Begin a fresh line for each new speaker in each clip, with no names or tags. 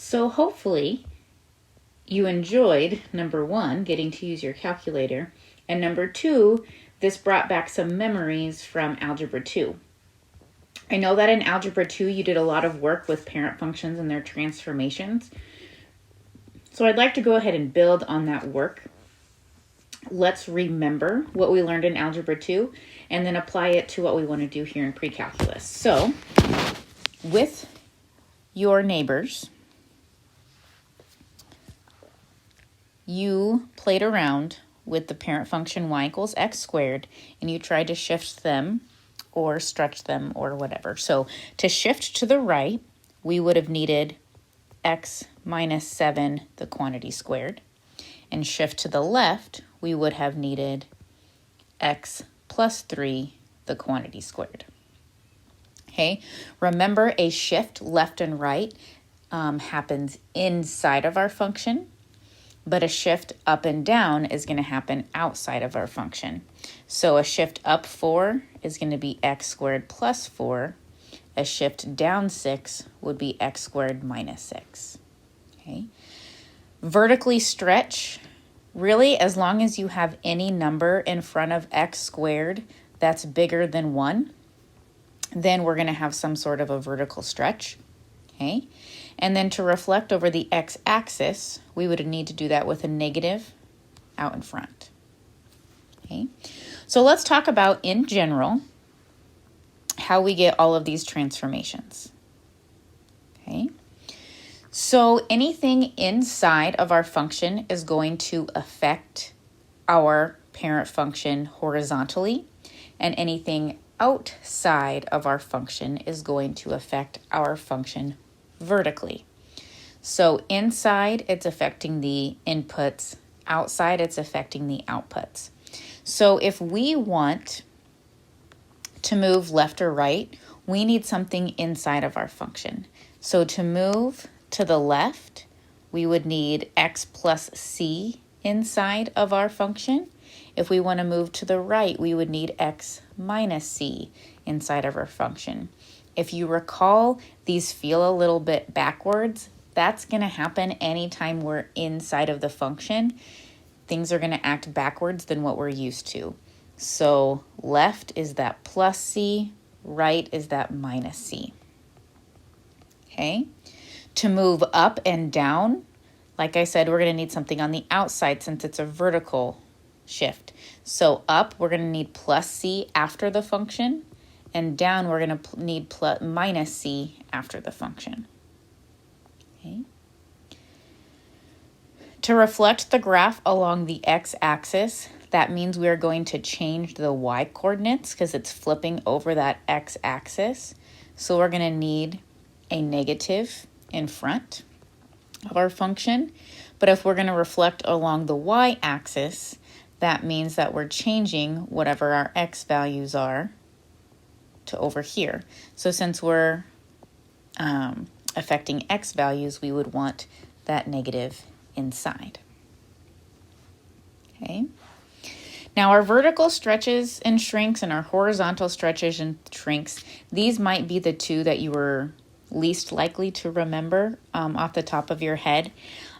So hopefully you enjoyed, number one, getting to use your calculator, and number two, this brought back some memories from Algebra 2. I know that in Algebra 2 you did a lot of work with parent functions and their transformations. So I'd like to go ahead and build on that work. Let's remember what we learned in Algebra 2 and then apply it to what we want to do here in pre-calculus. So with your neighbors, you played around with the parent function y equals x squared, and you tried to shift them or stretch them or whatever. So to shift to the right, we would have needed x minus 7, the quantity squared. And shift to the left, we would have needed x plus 3, the quantity squared. Okay, remember a shift left and right happens inside of our function, but a shift up and down is going to happen outside of our function. So a shift up 4 is going to be x squared plus 4. A shift down 6 would be x squared minus 6. Okay. Vertically stretch, really as long as you have any number in front of x squared that's bigger than 1, then we're going to have some sort of a vertical stretch. Okay. And then to reflect over the x-axis, we would need to do that with a negative out in front. Okay. So let's talk about, in general, how we get all of these transformations. Okay. So anything inside of our function is going to affect our parent function horizontally, and anything outside of our function is going to affect our function vertically. So inside, it's affecting the inputs. Outside, it's affecting the outputs. So if we want to move left or right, we need something inside of our function. So to move to the left, we would need x plus c inside of our function. If we want to move to the right, we would need x minus c inside of our function. If you recall, these feel a little bit backwards. That's going to happen anytime we're inside of the function. Things are going to act backwards than what we're used to. So left is that plus c, right is that minus c. Okay. To move up and down, like I said, we're going to need something on the outside since it's a vertical shift. So up, we're going to need plus c after the function, and down, we're going to need minus c after the function. Okay. To reflect the graph along the x-axis, that means we are going to change the y-coordinates because it's flipping over that x-axis. So we're going to need a negative in front of our function. But if we're going to reflect along the y-axis, that means that we're changing whatever our x values are to over here. So since we're affecting x values, we would want that negative inside. Okay. Now our vertical stretches and shrinks and our horizontal stretches and shrinks, these might be the two that you were least likely to remember off the top of your head.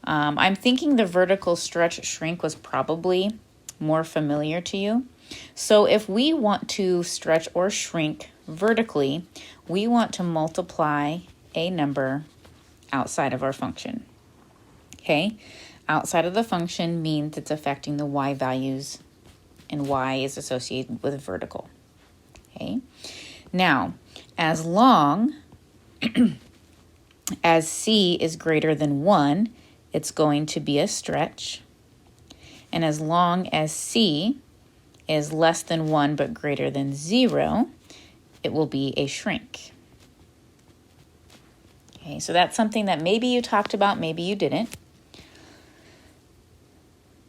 I'm thinking the vertical stretch shrink was probably more familiar to you. So if we want to stretch or shrink vertically, we want to multiply a number outside of our function. Okay, outside of the function means it's affecting the y values, and y is associated with vertical. Okay, now as long as c is greater than 1, it's going to be a stretch. And as long as c is less than 1 but greater than 0, it will be a shrink. Okay, so that's something that maybe you talked about, maybe you didn't.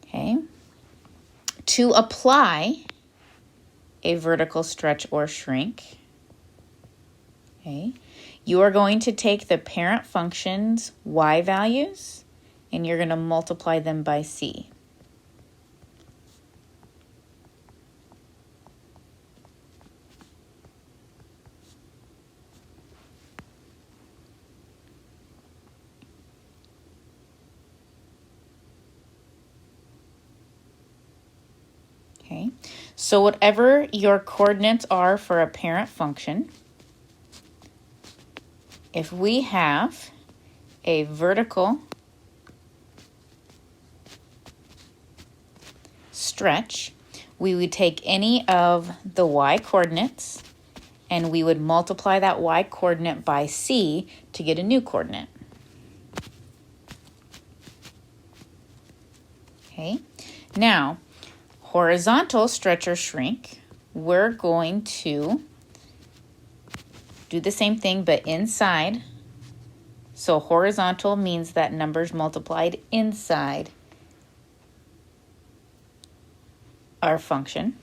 Okay. To apply a vertical stretch or shrink, okay, you are going to take the parent function's y values and you're going to multiply them by c. So whatever your coordinates are for a parent function, if we have a vertical stretch, we would take any of the y coordinates and we would multiply that y coordinate by c to get a new coordinate. Okay, now horizontal stretch or shrink, we're going to do the same thing but inside. So horizontal means that numbers multiplied inside our function.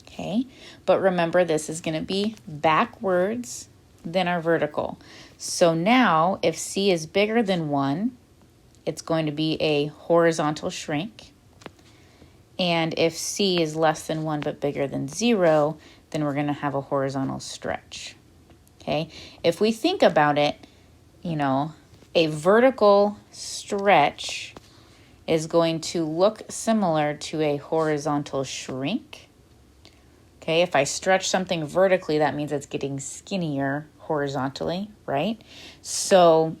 Okay, but remember this is going to be backwards than our vertical. So now if c is bigger than 1, it's going to be a horizontal shrink. And if c is less than 1 but bigger than 0, then we're going to have a horizontal stretch. Okay, if we think about it, you know, a vertical stretch is going to look similar to a horizontal shrink. Okay, if I stretch something vertically, that means it's getting skinnier horizontally, right? So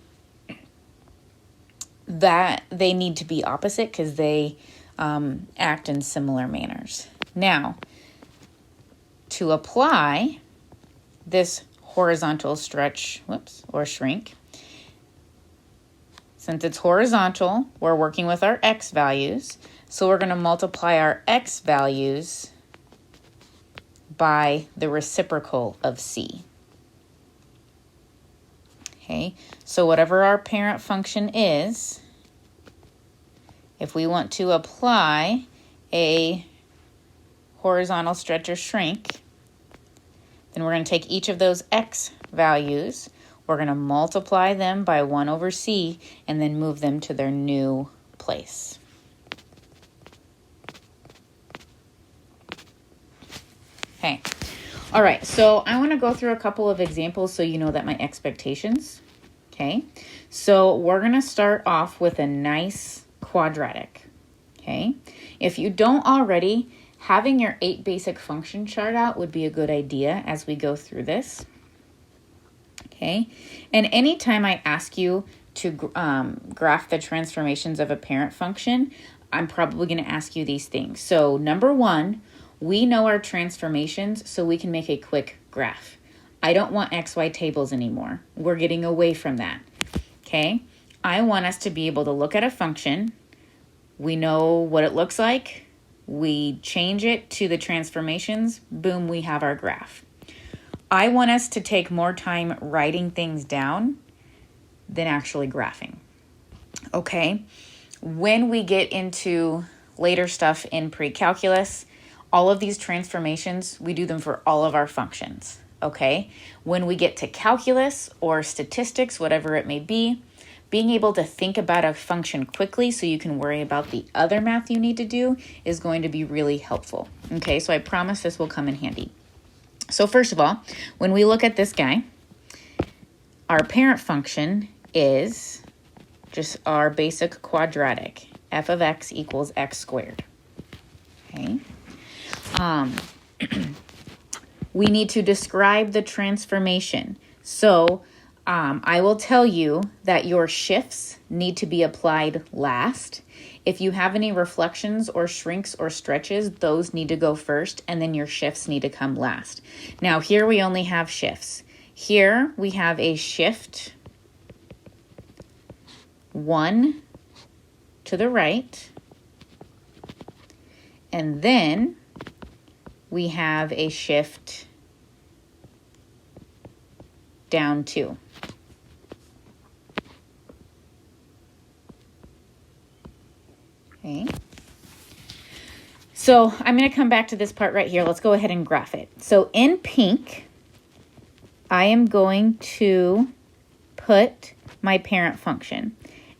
that they need to be opposite because they act in similar manners. Now, to apply this horizontal stretch, or shrink, since it's horizontal, we're working with our x values, so we're going to multiply our x values by the reciprocal of c. Okay, so whatever our parent function is, if we want to apply a horizontal stretch or shrink, then we're going to take each of those x values, we're going to multiply them by 1 over c, and then move them to their new place. Okay. All right, so I want to go through a couple of examples so you know that my expectations. Okay, so we're going to start off with a nice quadratic. Okay, if you don't already, having your 8 basic function chart out would be a good idea as we go through this. Okay, and anytime I ask you to graph the transformations of a parent function, I'm probably going to ask you these things. So number 1, we know our transformations, so we can make a quick graph. I don't want XY tables anymore. We're getting away from that. Okay, I want us to be able to look at a function. We know what it looks like. We change it to the transformations. Boom, we have our graph. I want us to take more time writing things down than actually graphing. Okay, when we get into later stuff in pre-calculus, all of these transformations, we do them for all of our functions. Okay, when we get to calculus or statistics, whatever it may be, being able to think about a function quickly so you can worry about the other math you need to do is going to be really helpful. Okay, so I promise this will come in handy. So first of all, when we look at this guy, our parent function is just our basic quadratic. F of x equals x squared. Okay. We need to describe the transformation. So I will tell you that your shifts need to be applied last. If you have any reflections or shrinks or stretches, those need to go first, and then your shifts need to come last. Now here we only have shifts. Here we have a shift 1 to the right, and then we have a shift down 2. Okay. So I'm going to come back to this part right here. Let's go ahead and graph it. So in pink, I am going to put my parent function.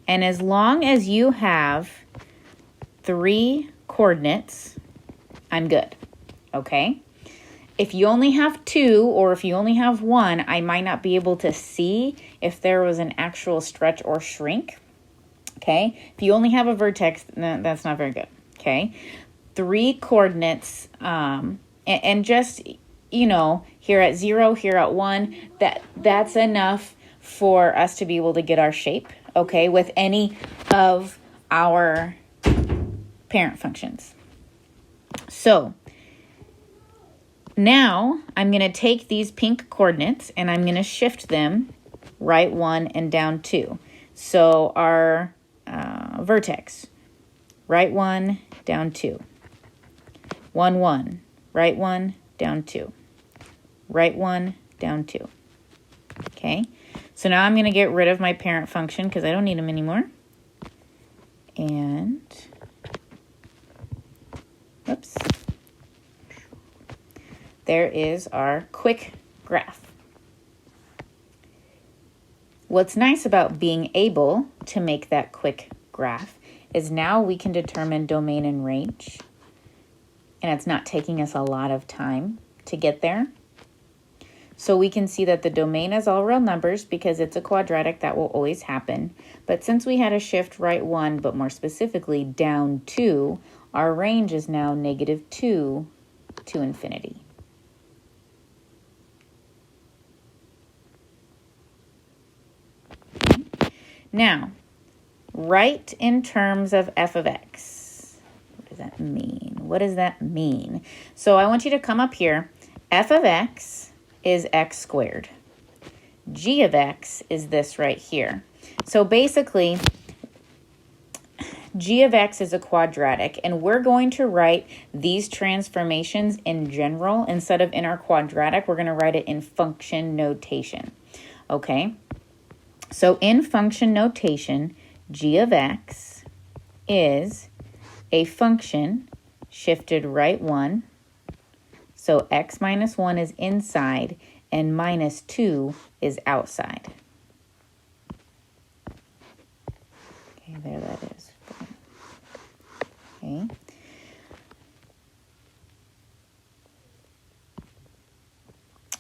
And as long as you have 3 coordinates, I'm good. Okay? If you only have 2 or if you only have 1, I might not be able to see if there was an actual stretch or shrink. Okay? If you only have a vertex, that's not very good. Okay? 3 coordinates, and just, you know, here at 0, here at 1, that's enough for us to be able to get our shape, okay, with any of our parent functions. So now I'm going to take these pink coordinates and I'm going to shift them right 1 and down 2. So our vertex, right 1, down 2. 1, 1, right 1, down 2. Right 1, down 2. Okay, so now I'm going to get rid of my parent function because I don't need them anymore. And, whoops, there is our quick graph. What's nice about being able to make that quick graph is now we can determine domain and range, and it's not taking us a lot of time to get there. So we can see that the domain is all real numbers because it's a quadratic, that will always happen. But since we had a shift right 1, but more specifically down 2, our range is now -2 to infinity. Now, write in terms of f of x. What does that mean? What does that mean? So I want you to come up here. F of x is x squared. G of x is this right here. So basically, g of x is a quadratic, and we're going to write these transformations in general. Instead of in our quadratic, we're going to write it in function notation. Okay? So in function notation, g of x is a function shifted right 1. So x minus 1 is inside and -2 is outside. Okay, there that is. Okay.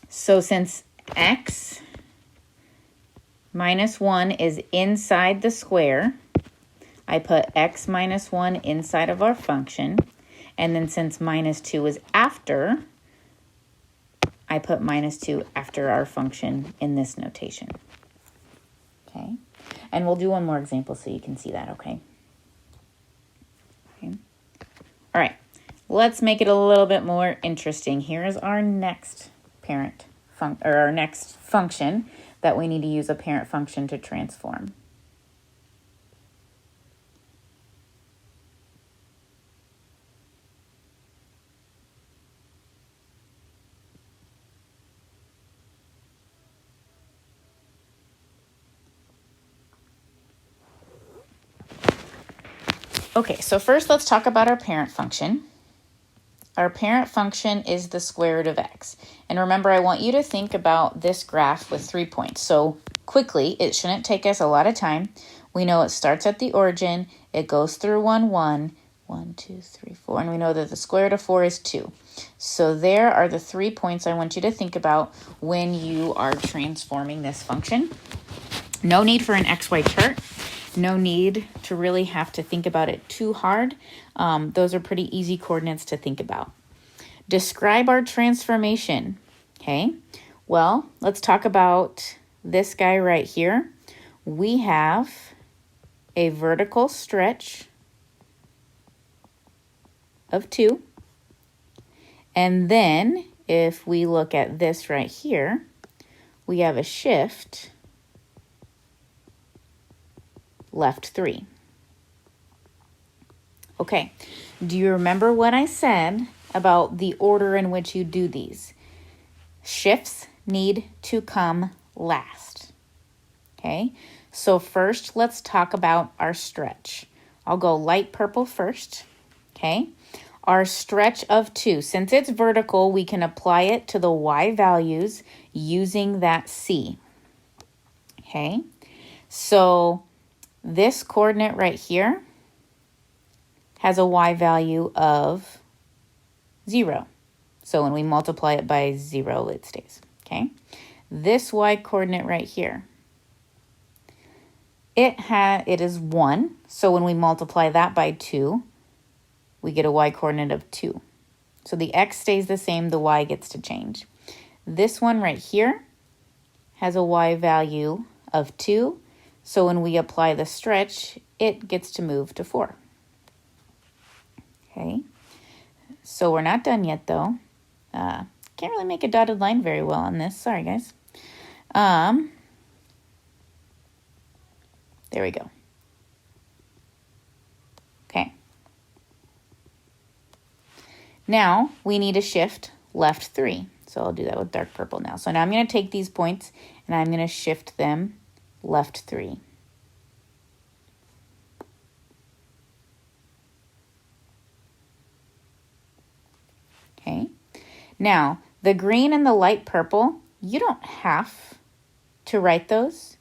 So since x minus 1 is inside the square, I put x minus 1 inside of our function. And then since -2 is after, I put -2 after our function in this notation. Okay. And we'll do one more example so you can see that, okay? Okay. All right. Let's make it a little bit more interesting. Here is our next our next function that we need to use a parent function to transform. Okay, so first let's talk about our parent function. Our parent function is the square root of x. And remember, I want you to think about this graph with 3 points. So quickly, it shouldn't take us a lot of time. We know it starts at the origin, it goes through 1, 1, 1, 2, 3, 4, and we know that the square root of 4 is 2. So there are the 3 points I want you to think about when you are transforming this function. No need for an XY chart. No need to really have to think about it too hard. Those are pretty easy coordinates to think about. Describe our transformation. Okay, well, let's talk about this guy right here. We have a vertical stretch of 2. And then if we look at this right here, we have a shift left 3. Okay, do you remember what I said about the order in which you do these? Shifts need to come last. Okay, so first let's talk about our stretch. I'll go light purple first. Okay, our stretch of 2. Since it's vertical, we can apply it to the y values using that C. Okay, so this coordinate right here has a y value of 0. So when we multiply it by 0, it stays. Okay. This y coordinate right here, it is 1. So when we multiply that by 2, we get a y coordinate of 2. So the x stays the same, the y gets to change. This one right here has a y value of 2. So when we apply the stretch, it gets to move to 4. Okay, so we're not done yet though. Can't really make a dotted line very well on this. Sorry, guys. There we go. Okay. Now we need to shift left 3. So I'll do that with dark purple now. So now I'm going to take these points and I'm going to shift them left 3. Okay. Now, the green and the light purple, you don't have to write those.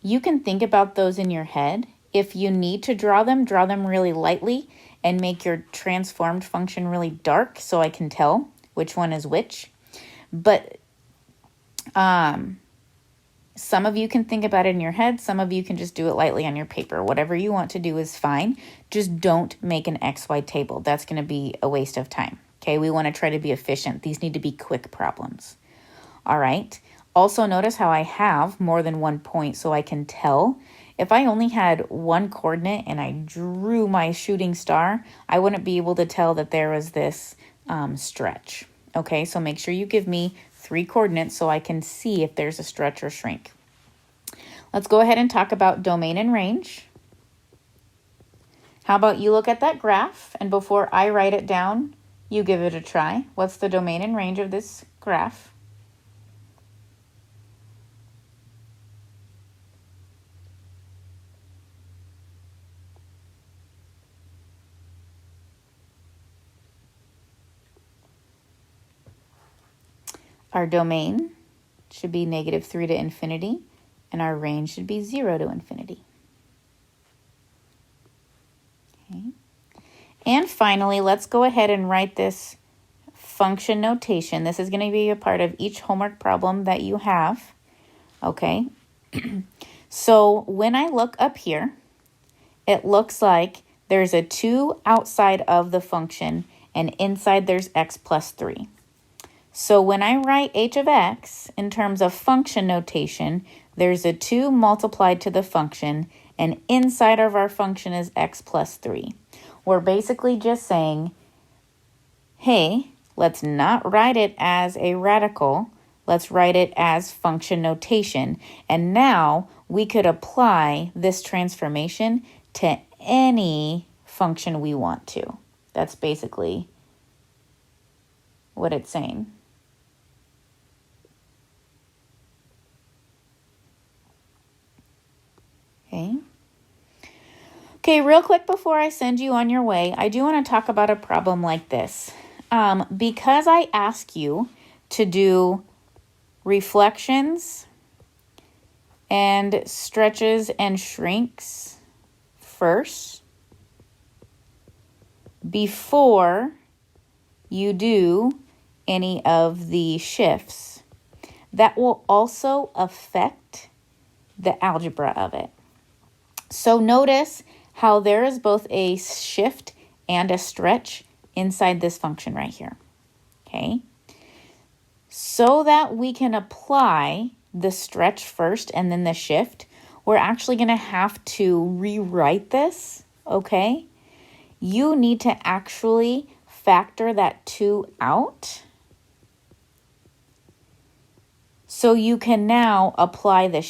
You can think about those in your head. If you need to draw them really lightly and make your transformed function really dark so I can tell which one is which. But some of you can think about it in your head. Some of you can just do it lightly on your paper. Whatever you want to do is fine. Just don't make an XY table. That's going to be a waste of time. Okay, we want to try to be efficient. These need to be quick problems. All right. Also notice how I have more than one point so I can tell. If I only had one coordinate and I drew my shooting star, I wouldn't be able to tell that there was this stretch. Okay, so make sure you give me 3 coordinates so I can see if there's a stretch or shrink. Let's go ahead and talk about domain and range. How about you look at that graph and before I write it down, you give it a try. What's the domain and range of this graph? Our domain should be -3 to infinity, and our range should be 0 to infinity. Okay. And finally, let's go ahead and write this function notation. This is going to be a part of each homework problem that you have. Okay. So when I look up here, it looks like there's a 2 outside of the function, and inside there's x plus 3. So when I write h of x in terms of function notation, there's a 2 multiplied to the function, and inside of our function is x plus 3. We're basically just saying, hey, let's not write it as a radical. Let's write it as function notation. And now we could apply this transformation to any function we want to. That's basically what it's saying. Okay. Okay, real quick before I send you on your way, I do want to talk about a problem like this. Because I ask you to do reflections and stretches and shrinks first before you do any of the shifts, that will also affect the algebra of it. So notice how there is both a shift and a stretch inside this function right here, okay? So that we can apply the stretch first and then the shift, we're actually going to have to rewrite this, okay? You need to actually factor that 2 out. So you can now apply the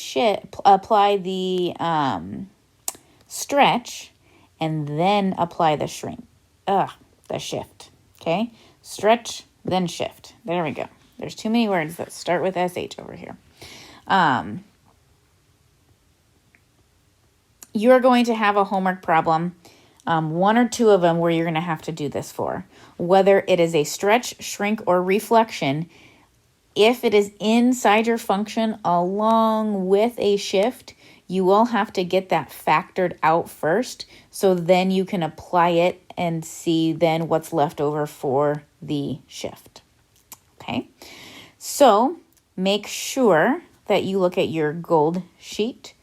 stretch and then apply the shrink. The shift. Okay? Stretch, then shift. There we go. There's too many words that start with SH over here. You're going to have a homework problem, 1 or 2 of them where you're going to have to do this for. Whether it is a stretch, shrink, or reflection, if it is inside your function along with a shift, you will have to get that factored out first, so then you can apply it and see then what's left over for the shift. Okay, so make sure that you look at your gold sheet